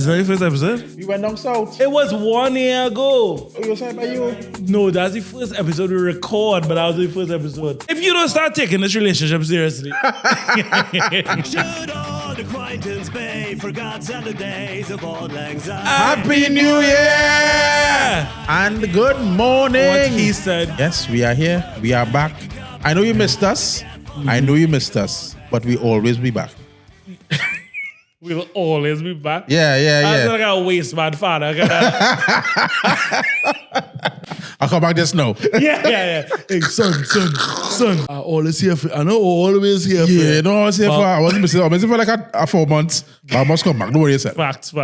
This is not your first episode? We went down south. It was 1 year ago. Oh, you signed by you? No, that's the first episode we record, but that was the first episode. If you don't start taking this relationship seriously. Should all acquaintance be forgotten the days of old lang syne? Happy New Year! And good morning. What he said. Yes, we are here. We are back. I know you missed us. I know you missed us, but we always be back. We'll always be back. Yeah. I feel like a waste man father. I'll come back just now. Yeah. Hey, son. I always here for. I know always here for. Yeah, no, I was here for. I wasn't missing. I was here for like a 4 months. But I must come back. Don't worry yourself. Facts.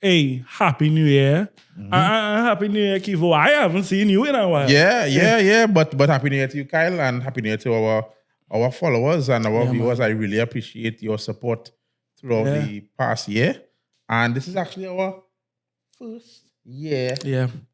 Hey, Happy New Year. Happy New Year, Keevan. I haven't seen you in a while. Yeah. But Happy New Year to you, Kyle, and Happy New Year to our followers and our viewers. Man. I really appreciate your support throughout the past year. And this is actually our first year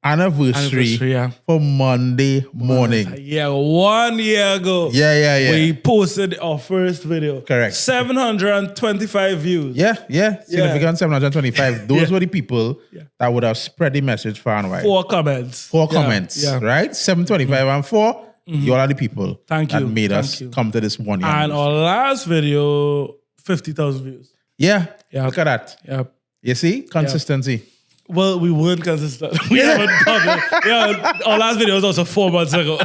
anniversary for Monday morning. 1 year ago. Yeah. We posted our first video. Correct. 725 views. Yeah. Significant 725. Those were the people that would have spread the message far and wide. 4 comments. Right? 725 and 4. You all are the people that made us come to this 1 year. And our last video, 50,000 views. Yeah. Look at that. Yep. You see? Consistency. Well, we weren't consistent. We haven't done it. Our last video was also 4 months ago.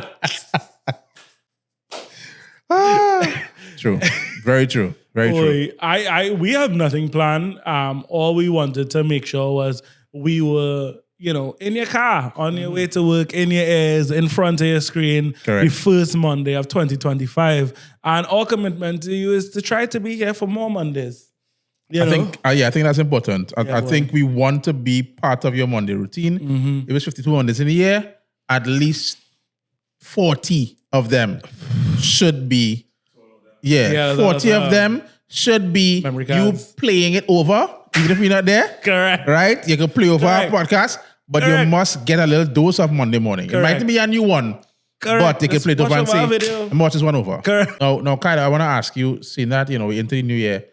True. Very true. True. We have nothing planned. All we wanted to make sure was we were, in your car, on your way to work, in your ears, in front of your screen, Correct. the first Monday of 2025. And our commitment to you is to try to be here for more Mondays. I think that's important. I think we want to be part of your Monday routine. If it's 52 Mondays in a year, at least 40 of them should be. 40 of them should be you playing it over, even if you're not there. Correct. Right? You can play over our podcast, but you must get a little dose of Monday morning. Correct. It might be a new one. Correct. But you can play it over and say, I'm watch this one over. Correct. Now, Kyle, I want to ask you, seeing that, we're into the new year,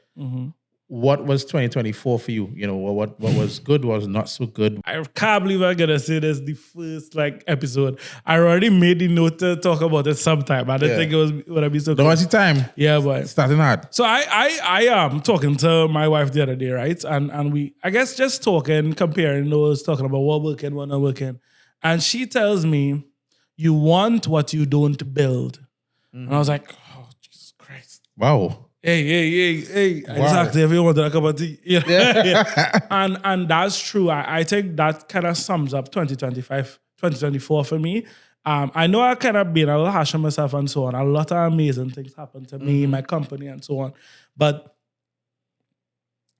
what was 2024 for you? What was good, what was not so good? I can't believe I'm going to say this the first episode. I already made the note to talk about it sometime. I didn't think it was going to be so good. There was the time. Yeah, but starting hard. So I am talking to my wife the other day, right? And we, I guess, just talking, comparing those, talking about what working, what not working. And she tells me, you want what you don't build. And I was like, oh, Jesus Christ. Wow. Hey. Wow. Exactly. If you want to cup of tea. Yeah. And that's true. I think that kind of sums up 2024 for me. I know I kind of been a little harsh on myself and so on. A lot of amazing things happened to me, my company and so on. But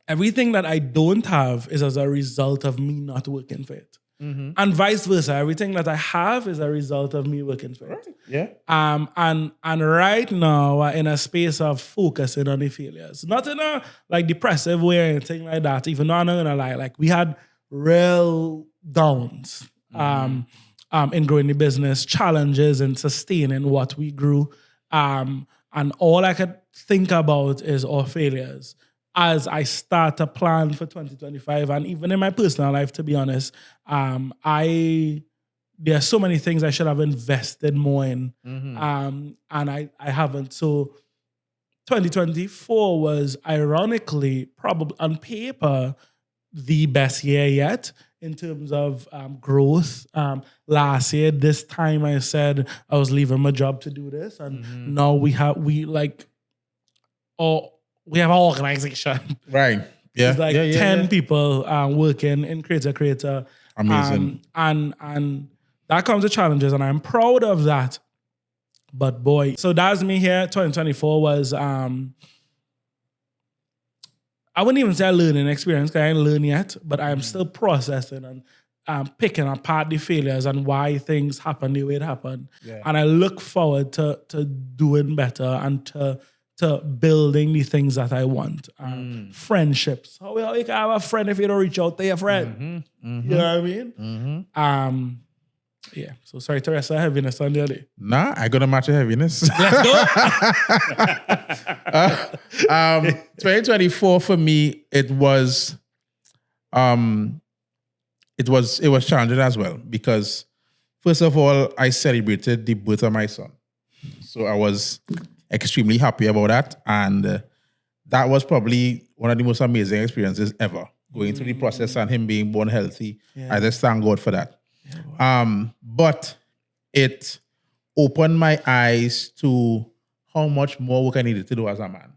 everything that I don't have is as a result of me not working for it. And vice versa. Everything that I have is a result of me working for it. Yeah. And right now we're in a space of focusing on the failures. Not in a depressive way or anything like that. Even though I'm not gonna lie, we had real downs in growing the business, challenges in sustaining what we grew. And all I could think about is our failures. As I start to plan for 2025, and even in my personal life, to be honest, there are so many things I should have invested more in, and I haven't. So 2024 was ironically, probably on paper, the best year yet in terms of growth. Last year, this time I said I was leaving my job to do this, and now we have an organization. Right. Yeah. It's 10 people working in Creator. Amazing. And that comes with challenges, and I'm proud of that. But boy, so that's me here. 2024 was, I wouldn't even say a learning experience, because I ain't learned yet, but I'm still processing and picking apart the failures and why things happen the way it happened. Yeah. And I look forward to doing better and to building the things that I want. Friendships. How you can have a friend if you don't reach out to your friend? You know what I mean? Yeah. So sorry to rest our heaviness on the other day. Nah, I gonna match your heaviness. Let's go. 2024 for me, it was challenging as well because first of all, I celebrated the birth of my son. So I was extremely happy about that. And that was probably one of the most amazing experiences ever. Going through the process and him being born healthy. Yeah. I just thank God for that. Yeah, wow. But it opened my eyes to how much more work I needed to do as a man.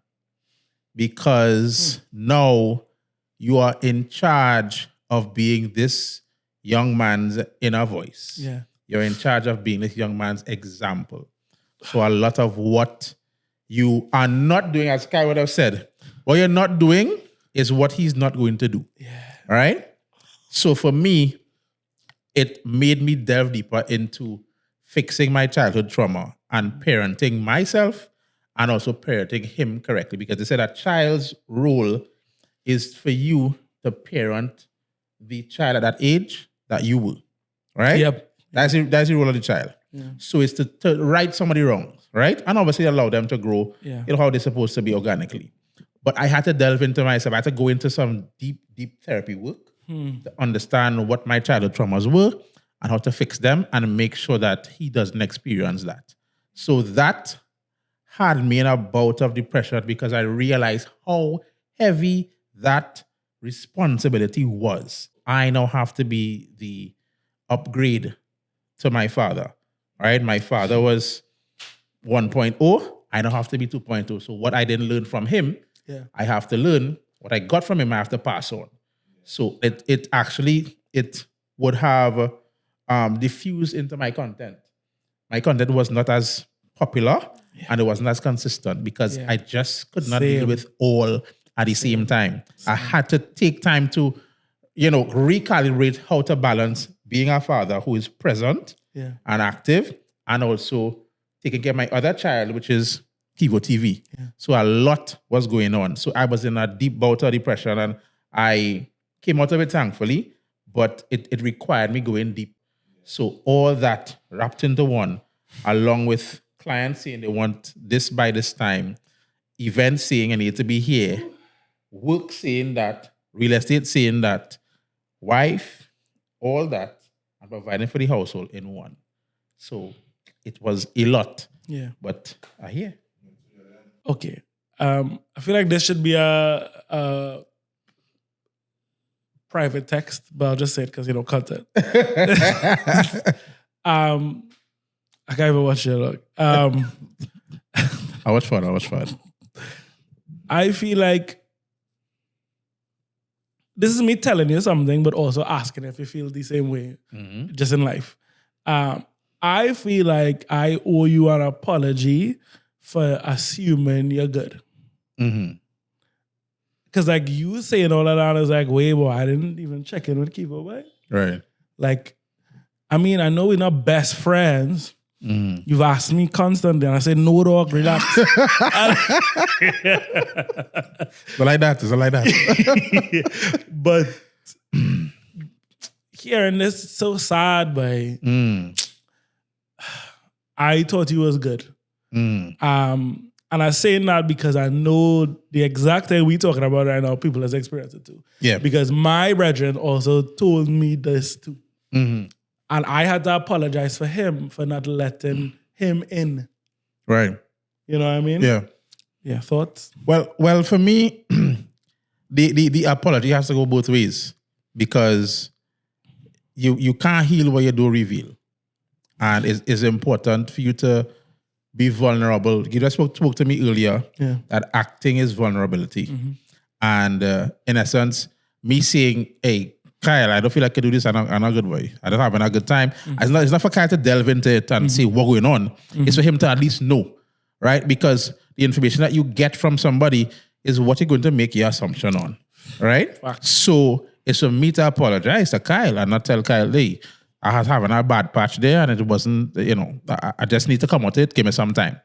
Because now you are in charge of being this young man's inner voice. Yeah. You're in charge of being this young man's example. So a lot of what you are not doing, as Kai would have said, what you're not doing is what he's not going to do. Yeah. All right? So for me, it made me delve deeper into fixing my childhood trauma and parenting myself and also parenting him correctly. Because they said a child's role is for you to parent the child at that age that you were. Right? Yep. That's the role of the child. Yeah. So it's to right somebody wrong, right? And obviously allow them to grow, Yeah. how they're supposed to be organically. But I had to delve into myself. I had to go into some deep therapy work to understand what my childhood traumas were and how to fix them and make sure that he doesn't experience that. So that had me in a bout of depression because I realized how heavy that responsibility was. I now have to be the upgrade to my father, right? My father was 1.0. I now have to be 2.0. So what I didn't learn from him, I have to learn. What I got from him, I have to pass on. So it would have diffused into my content. My content was not as popular and it wasn't as consistent because I just could not deal with all at the same time. I had to take time to, recalibrate how to balance being a father who is present and active and also taking care of my other child, which is Keevan TV. Yeah. So a lot was going on. So I was in a deep bout of depression and I came out of it thankfully, but it required me going deep. So all that wrapped into one, along with clients saying they want this by this time, events saying I need to be here, work saying that, real estate saying that, wife, all that, and providing for the household in one. So it was a lot. Yeah. But I hear. Okay. I feel like this should be a private text, but I'll just say it because content. I can't even watch it. Look. I watch fun. I feel like this is me telling you something, but also asking if you feel the same way, just in life. I feel like I owe you an apology for assuming you're good. Because like you saying all of that is like, wait, boy, I didn't even check in with Keevan, boy. Right. Like, I mean, I know we're not best friends. You've asked me constantly, and I said, no, dog, relax. But like that, it's like that. But hearing this is so sad, boy. I thought he was good. And I'm saying that because I know the exact thing we're talking about right now, people has experienced it too. Yeah. Because my brethren also told me this too. And I had to apologize for him for not letting him in. Right. You know what I mean? Yeah. Yeah, thoughts? Well, for me, the apology has to go both ways because you can't heal what you don't reveal. And it's important for you to be vulnerable. You just spoke to me earlier that acting is vulnerability. And in essence, me saying, hey, Kyle, I don't feel like I can do this. I'm not a good boy. I don't have a good time. It's not for Kyle to delve into it and see what's going on. It's for him to at least know, right? Because the information that you get from somebody is what you're going to make your assumption on, right? So it's for me to apologize to Kyle and not tell Kyle, hey, I was having a bad patch there and it wasn't, I just need to come out of it. Give me some time,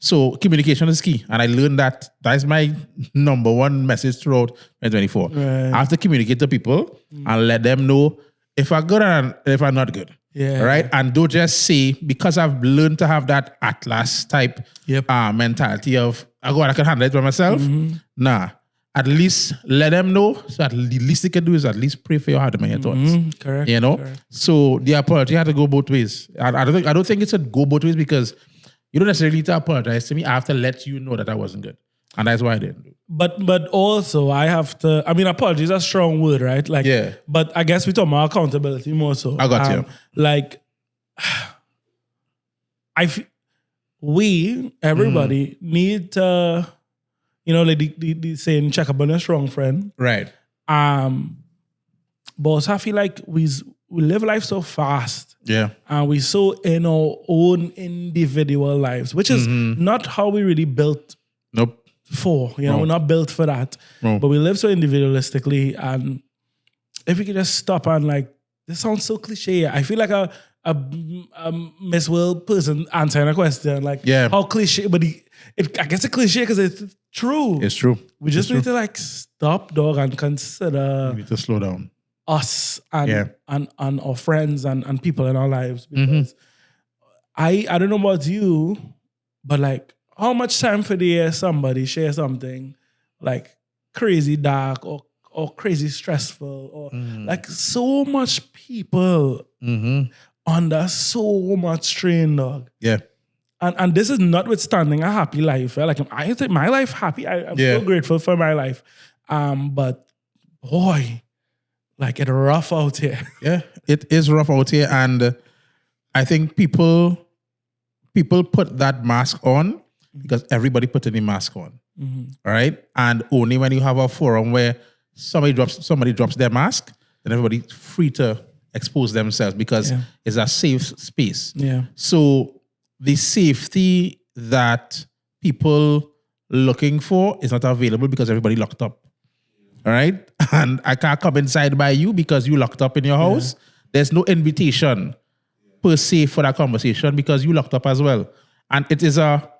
So communication is key. And I learned that is my number one message throughout 2024. Right. I have to communicate to people and let them know if I'm good and if I'm not good. Yeah. Right? And don't just say, because I've learned to have that Atlas type mentality of, oh God, I can handle it by myself. Nah. At least let them know. So at least they can do is at least pray for your heart and your thoughts. Correct. You know? Correct. So the apology had to go both ways. I don't think it should go both ways because you don't necessarily need to apologize to me. I have to let you know that I wasn't good. And that's why I didn't do it. But also I have to, I mean, apology is a strong word, right? Like, Yeah. But I guess we talk about accountability more so. I got you. Like, everybody need to, you know, like the saying, check up on a strong friend. Right. But I feel like we live life so fast. Yeah. And we so in our own individual lives, which is not how we really built Nope. for. You know, we're not built for that. No. But we live so individualistically. And if we could just stop and like, this sounds so cliche. I feel like a Miss World person answering a question. Like, how cliche, but I guess it's cliche because it's true. It's true. We just need to like stop, dog, and consider We need to slow down. us and our friends and people in our lives. Because I don't know about you, but like, how much time for the year somebody share something like crazy dark or crazy stressful or like so much people under so much strain, dog. Yeah. And this is notwithstanding a happy life. Like I think my life happy. I'm so grateful for my life. But boy, like it's rough out here. Yeah, it is rough out here. And I think people put that mask on because everybody put any mask on. All right. And only when you have a forum where somebody drops their mask, then everybody's free to expose themselves because it's a safe space. Yeah. So the safety that people looking for is not available because everybody locked up. All right. And I can't come inside by you because you locked up in your house. There's no invitation per se for that conversation because you locked up as well. And it is a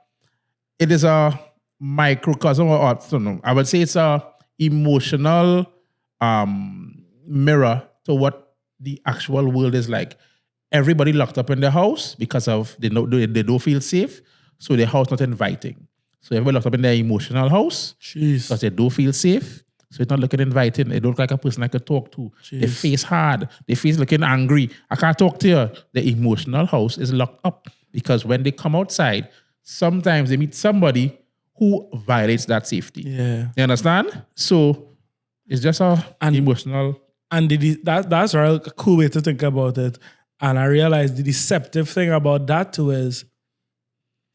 microcosm or I don't know. I would say it's a emotional mirror to what the actual world is like. Everybody locked up in their house because of they don't feel safe, so their house not inviting. So everybody locked up in their emotional house because they don't feel safe. So it's not looking inviting. They don't look like a person I could talk to. They face hard. They face looking angry. I can't talk to you. The emotional house is locked up because when they come outside, sometimes they meet somebody who violates that safety. Yeah. You understand? So it's just an emotional. And that's a cool way to think about it. And I realized the deceptive thing about that too is,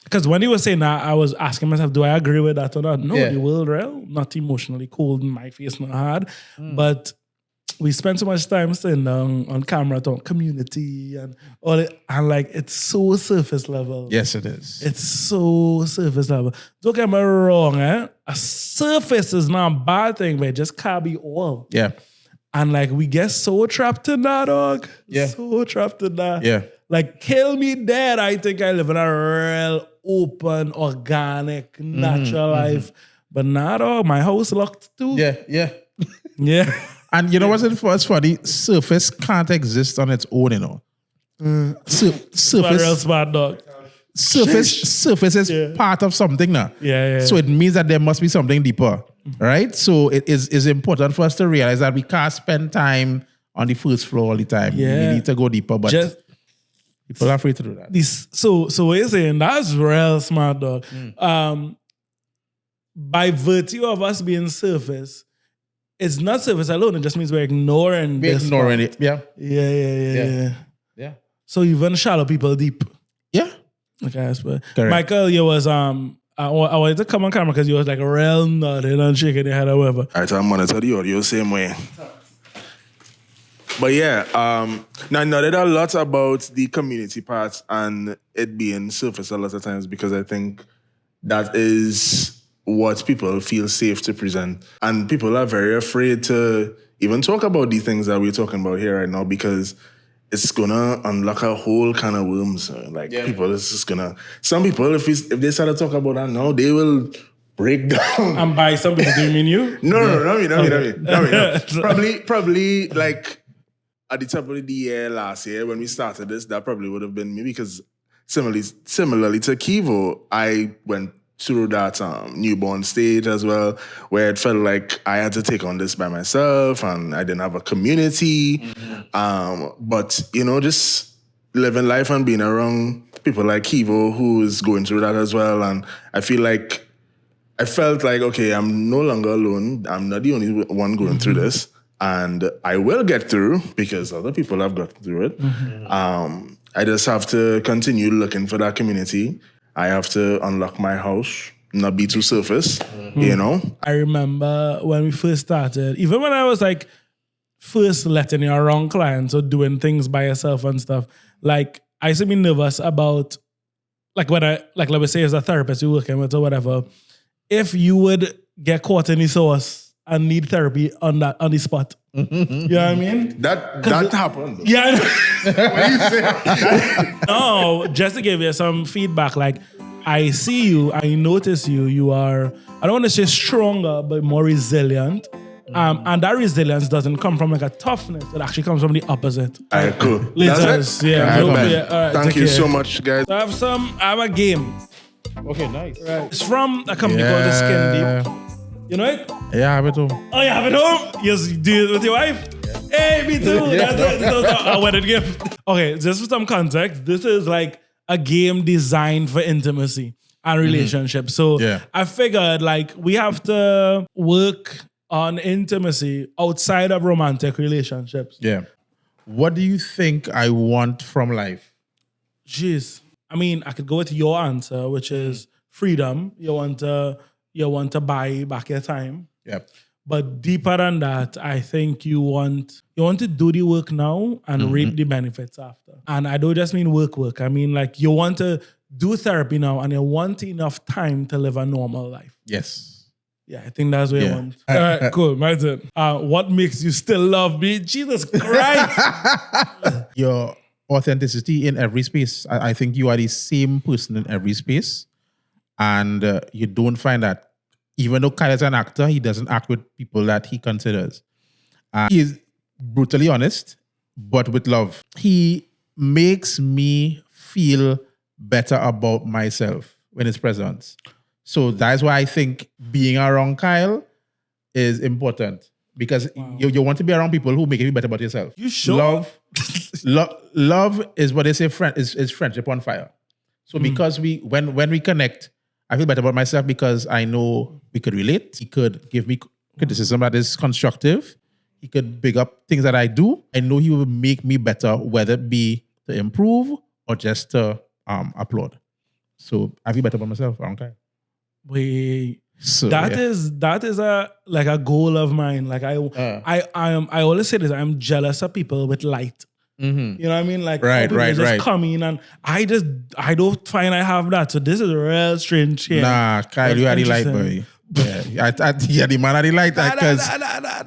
because when he was saying that, I was asking myself, do I agree with that or not? No, the world real, not emotionally cold in my face, not hard. But we spend so much time sitting down on camera talking community and all it, and like it's so surface level. Yes, it is. It's so surface level. Don't get me wrong, a surface is not a bad thing, but it just can't be all. Yeah. And like we get so trapped in that, dog. Yeah. So trapped in that. Yeah. Like kill me dead. I think I live in a real open, organic, natural life. But now, dog, my house locked too. Yeah, yeah. Yeah. And you know what's funny? Surface can't exist on its own, you know. Surface. Real smart, dog. Surface is part of something now. Yeah. So it means that there must be something deeper, right? So it is important for us to realize that we can't spend time on the first floor all the time. Yeah. We need to go deeper, but people are free to do that. So what you're saying, that's real smart, dog. By virtue of us being surface, it's not surface alone. It just means we're ignoring We're ignoring it. Yeah. Yeah. So even shallow people deep. Yeah. Okay, but Correct. Michael, you was I wanted to come on camera because you was like real nodding and shaking your head or whatever. All right, I'm monitor the audio same way. But yeah, now I noted a lot about the community part and it being surface a lot of times because I think that is what people feel safe to present. And people are very afraid to even talk about the things that we're talking about here right now because it's gonna unlock a whole can of worms. People, it's just gonna. Some people, if they start to talk about that now, they will break down. And by some people, do you mean you? No, not me. Probably like at the top of the year last year when we started this, that probably would have been me because similarly to Keevo, I went through that newborn stage as well, where it felt like I had to take on this by myself and I didn't have a community. But, just living life and being around people like Keevo who is going through that as well. And I felt like, okay, I'm no longer alone. I'm not the only one going through this. And I will get through because other people have gotten through it. I just have to continue looking for that community. I have to unlock my house, not be too surface, I remember when we first started, even when I was like first letting you around clients or doing things by yourself and stuff, like I used to be nervous about, like when let me say as a therapist you're working with or whatever, if you would get caught in the sauce and need therapy on the spot. You know what I mean? That happened. Though. Yeah. What you say? No, just to give you some feedback, like I see you, I notice you, you are, I don't want to say stronger, but more resilient. And that resilience doesn't come from like a toughness, it actually comes from the opposite. All right, cool. That's it. Yeah. All right, All right, thank take you care. so much, guys. So I have a game. Okay, nice. Right. It's from a company called The Skin Deep. You know it? Yeah, I have it too. Oh, you have it home? Yes, you do it with your wife? Yeah. Hey, me too. That's a wedding gift. Okay, just for some context, this is like a game designed for intimacy and relationships. So I figured like we have to work on intimacy outside of romantic relationships. Yeah. What do you think I want from life? Jeez. I mean, I could go with your answer, which is freedom. You want to buy back your time. Yep. But deeper than that, I think you want to do the work now and reap the benefits after. And I don't just mean work. I mean like you want to do therapy now and you want enough time to live a normal life. Yes. Yeah, I think that's what you want. All right, cool. My turn. What makes you still love me? Jesus Christ. Your authenticity in every space. I think you are the same person in every space. And you don't find that even though Kyle is an actor, he doesn't act with people that he considers. He is brutally honest, but with love. He makes me feel better about myself when his presence. So that's why I think being around Kyle is important. Because you want to be around people who make you feel better about yourself. You sure? Love is what they say is friendship on fire. So because when we connect, I feel better about myself because I know we could relate. He could give me criticism that is constructive. He could big up things that I do. I know he will make me better, whether it be to improve or just to applaud. So I feel better about myself around time. Wait. So that is a goal of mine. Like I always say this. I'm jealous of people with light. You know what I mean? Like right. just come in and I don't find I have that. So this is a real strange here. Nah, Kyle, you are the light boy. Yeah, the man are the light. Because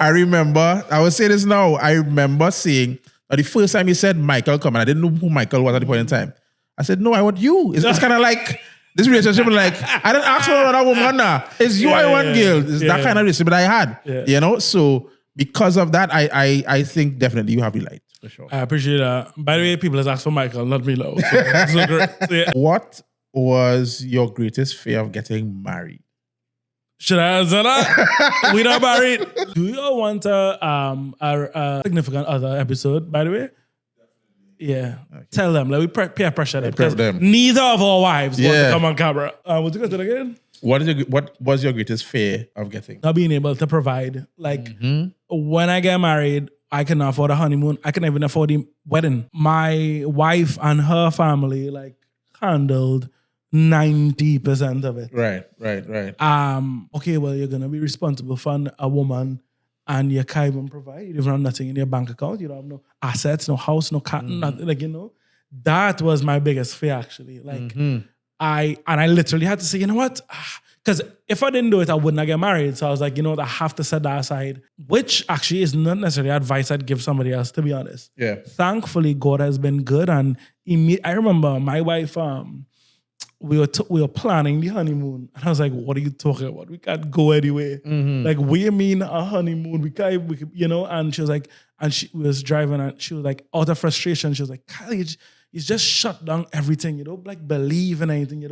I remember, I will say this now. I remember saying the first time he said Michael come, and I didn't know who Michael was at the point in time. I said, no, I want you. It's kind of like this relationship. Like I didn't ask for another woman. Nah, it's you I want, girl. It's that kind of relationship that I had. You know, so because of that, I think definitely you have the light. For sure. I appreciate that. By the way, people has asked for Michael, not me, though. So great. So, yeah. What was your greatest fear of getting married? Should I answer that? We not married. Do you all want a significant other episode, by the way? Yeah. Okay. Tell them. Let me peer pressure them. Because neither of our wives want to come on camera. Would you go to it again? What was your greatest fear of getting? Not being able to provide. Like, when I get married, I can afford a honeymoon. I can even afford the wedding. My wife and her family like handled 90% of it. Right. Okay, well, you're gonna be responsible for a woman and you can't even provide. You don't have nothing in your bank account. You don't have no assets, no house, no car, nothing. Like, that was my biggest fear actually. Like I literally had to say, you know what? Because if I didn't do it, I wouldn't get married. So I was like, I have to set that aside, which actually is not necessarily advice I'd give somebody else, to be honest. Yeah. Thankfully, God has been good. And I remember my wife, we were planning the honeymoon, and I was like, "What are you talking about? We can't go anywhere. Like, what do you mean a honeymoon? We can't, And she was like, we was driving, and she was like, out of frustration, she was like, "Kyle, you just shut down everything. You don't like believe in anything.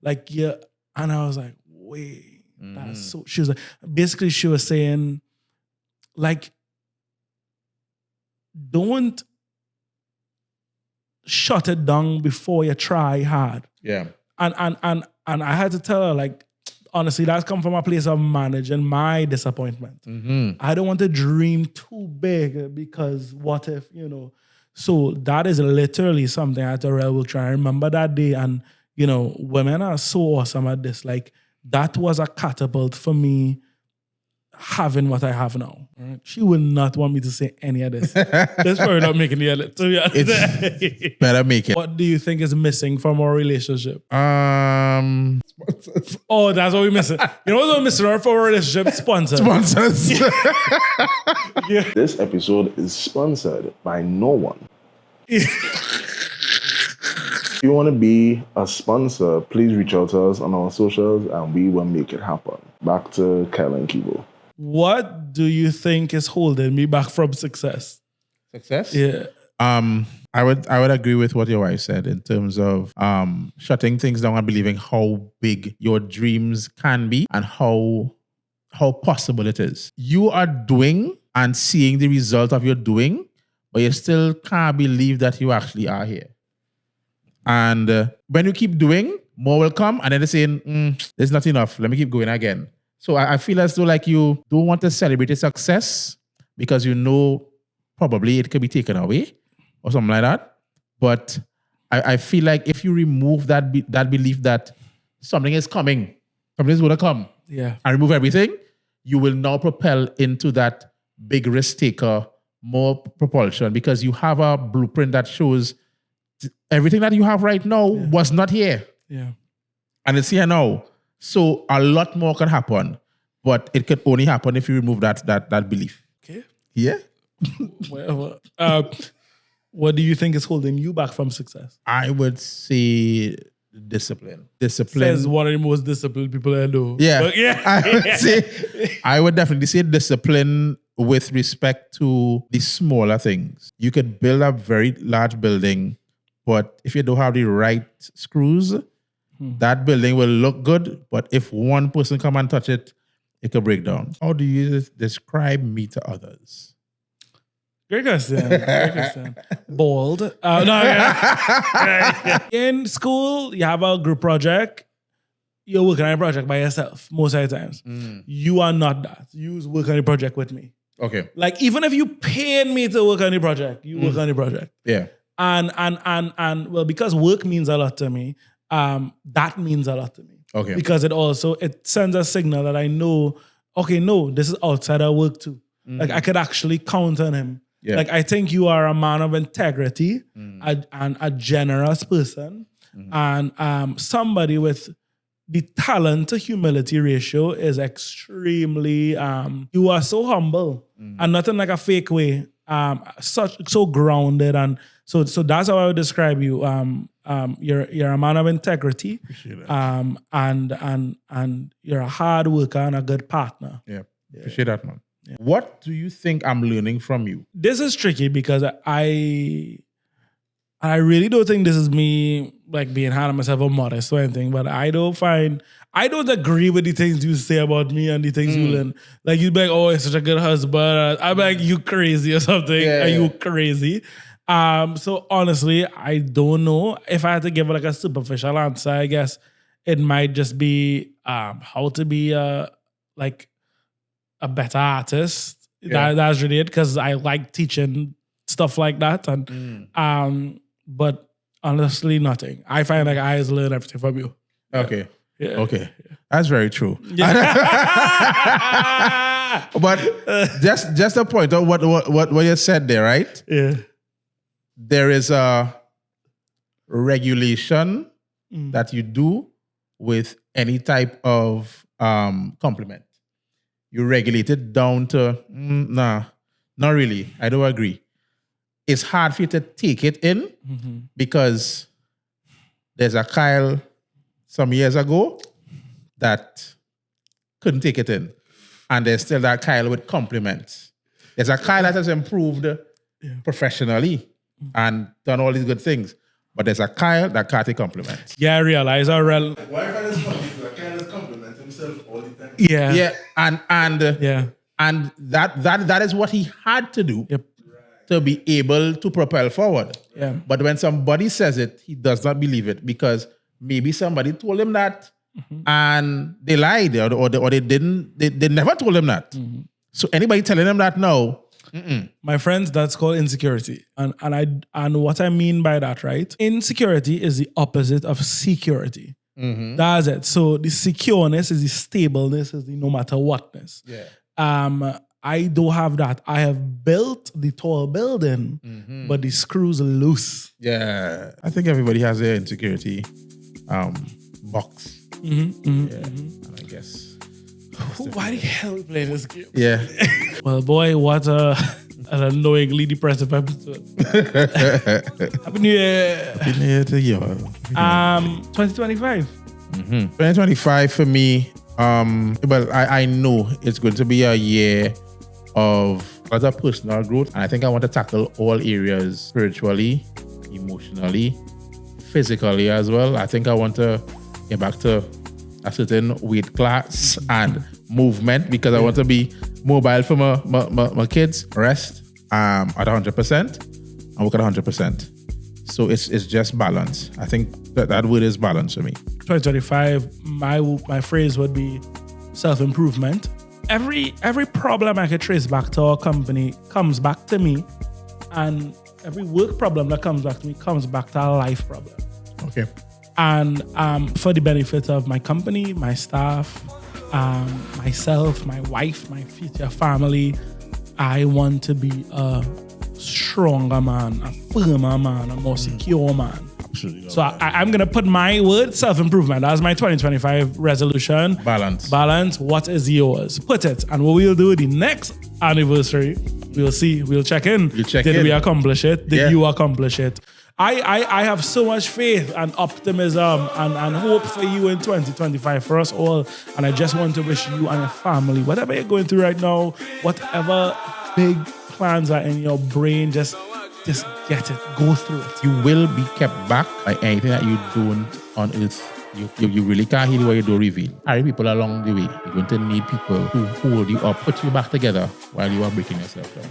Like yeah." And I was like, "Wait, that's so." She was like, basically, she was saying, like, don't shut it down before you try hard. Yeah. And I had to tell her, like, honestly, that's come from a place of managing my disappointment. I don't want to dream too big because what if, So that is literally something I had to really try. I remember that day, and, women are so awesome at this. Like, that was a catapult for me having what I have now. Right? She would not want me to say any of this. That's probably not making the edit, to be honest. It's better make it. What do you think is missing from our relationship? Oh, that's what we're missing. You know what's missing from our relationship? Sponsors. Yeah. This episode is sponsored by no one. If you want to be a sponsor, please reach out to us on our socials and we will make it happen. Back to Kyle and Keevan. What do you think is holding me back from success? Success? Yeah. I would agree with what your wife said in terms of shutting things down and believing how big your dreams can be and how possible it is. You are doing and seeing the result of your doing, but you still can't believe that you actually are here. And when you keep doing, more will come, and then they're saying, there's not enough. Let me keep going again. So I feel as though like you don't want to celebrate your success because you know probably it could be taken away or something like that. But I feel like if you remove that belief that something is coming, something is going to come, yeah, and remove everything, you will now propel into that big risk taker, more propulsion, because you have a blueprint that shows everything that you have right now was not here. Yeah. And it's here now. So a lot more can happen, but it can only happen if you remove that belief. Okay. Yeah. Well, what do you think is holding you back from success? I would say discipline. Says one of the most disciplined people I know. Yeah. But yeah. I would definitely say discipline with respect to the smaller things. You could build a very large building, but if you don't have the right screws, that building will look good, but if one person come and touch it, it could break down. How do you describe me to others? Great question. Bold. No. In school, you have a group project. You're working on a project by yourself most of the times. You are not that. You work on a project with me. Okay. Like, even if you paid me to work on the project, you work on the project. Yeah. And well, because work means a lot to me, that means a lot to me. Okay. Because it sends a signal that I know, okay, no, this is outside of work too. Like, I could actually count on him. Yeah. Like, I think you are a man of integrity and a generous person, and somebody with the talent to humility ratio is extremely, you are so humble and nothing like a fake way, so grounded. And so that's how I would describe you. You're a man of integrity, and you're a hard worker and a good partner. Yeah. Appreciate that, man. Yeah. What do you think I'm learning from you? This is tricky because I really don't think this is me like being hard on myself or modest or anything, but I don't agree with the things you say about me and the things you learn. Like, you'd be like, oh, it's such a good husband. I'm like, you crazy or something. Yeah. Are you crazy? So honestly, I don't know. If I had to give like a superficial answer, I guess it might just be how to be like a better artist. Yeah. That's really it, because I like teaching stuff like that. And but honestly, nothing. I find like I learn everything from you. Okay. Yeah. Okay. That's very true. Yeah. But just a point of what you said there, right? Yeah. There is a regulation that you do with any type of compliment. You regulate it down to, nah, not really. I don't agree. It's hard for you to take it in because there's a Kyle some years ago that couldn't take it in. And there's still that Kyle with compliments. There's a Kyle that has improved professionally and done all these good things. But there's a Kyle that can't take compliments. Yeah, I realize I real. Why if I just kind of compliment himself all the time? Yeah. Yeah, and Yeah. and that is what he had to do Yep. to be able to propel forward. Yeah. But when somebody says it, he does not believe it because maybe somebody told him that and they lied or they didn't. They never told him that. So anybody telling him that now, My friends, that's called insecurity. And what I mean by that, right? Insecurity is the opposite of security. That's it. So the secureness is the stableness, is the no matter whatness. Yeah. I don't have that. I have built the tall building, but the screws are loose. Yeah, I think everybody has their insecurity box. And I guess. Why the hell we play this game? Yeah. Well, boy, what an annoyingly depressive episode. Happy New Year. Yeah, to you. 2025. 2025 for me, well, I know it's going to be a year of a lot of personal growth. And I think I want to tackle all areas spiritually, emotionally, physically as well. I think I want to get back to a certain weight class and movement because I want to be mobile for my kids, rest at 100% and work at 100%. So it's just balance. I think that word is balance for me. 2025, my phrase would be self-improvement. Every problem I could trace back to our company comes back to me, and every work problem that comes back to me comes back to a life problem. Okay. And for the benefit of my company, my staff, myself, my wife, my future family, I want to be a stronger man, a firmer man, a more secure man. Absolutely. So I'm going to put my word, self-improvement, as my 2025 resolution. Balance. What is yours? Put it. And what we'll do the next anniversary, we'll see. We'll check in. Did we accomplish it? Did you accomplish it? I have so much faith and optimism and hope for you in 2025 for us all. And I just want to wish you and your family, whatever you're going through right now, whatever big plans are in your brain, just get it. Go through it. You will be kept back by anything that you don't unearth. You really can't heal what you don't reveal. Carry people along the way. You're going to need people who hold you up, put you back together while you are breaking yourself down.